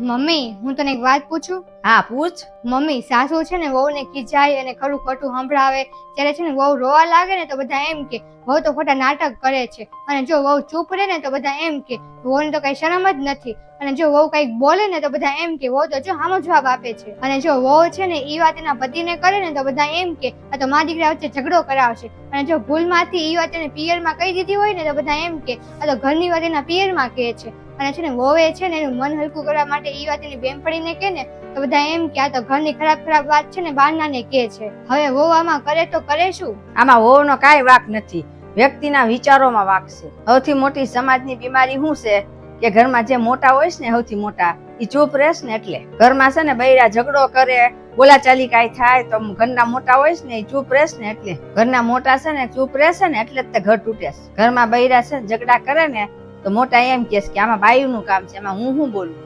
Mummy હું તને એક વાત પૂછું? હા પૂછ. મમ્મી, સાસુ છે ને વહુ ને ખીજાય અને ખરું ખોટું સંભળાવે ત્યારે છે ને વહુ રોવા લાગે ને તો બધા એમ કે વહુ તો ખોટા નાટક કરે છે, અને જો વહુ ચૂપ રહે ને તો બધા એમ કે વહુને તો કઈ શરમ જ નથી, અને જો વહુ કઈક બોલે ને તો બધા એમ કે વહુ તો જો સામો જવાબ આપે છે, અને જો વહુ છે ને ઈ વાત એના પતિને કરે ને તો બધા એમ કે આ તો મા દીકરા વચ્ચે ઝઘડો કરાવશે, અને જો ભૂલમાંથી ઈ વાત એને પિયરમાં કહી દીધી હોય ને તો બધા એમ કે આ તો ઘરની વાત એના પિયરમાં કહે છે, અને છે ને વહુએ છે ને એનું મન હલકું કરવા માટે ઈ વાત એની બેનપણીને કહે ને તો બધા એમ કે આ તો ઘરની ખરાબ વાત છે ને બહારનાને કહે છે. હવે વહુ આમાં કરે તો કરે શું? આમાં વહુનો કાંઈ વાંક નથી, વ્યક્તિના વિચારોમાં વાંક છે. સૌથી મોટી સમાજની બીમારી શું છે કે ઘરમાં જે મોટા હોય છે ને સૌથી મોટા ઈ ચૂપ રહેશે ને એટલે ઘરમાં છે ને બૈરા ઝઘડો કરે, બોલાચાલી કાંઈ થાય તો ઘરના મોટા હોય છે ને ઈ ચૂપ રહેશે ને એટલે ઘરના મોટા છે ને ચૂપ રહેશે ને એટલે જ ઘર તૂટે છે. ઘરમાં બૈરા છે ને ઝઘડા કરે ને તો મોટા એમ કહે કે આમાં બાયુનું કામ છે, એમાં હું શું બોલું.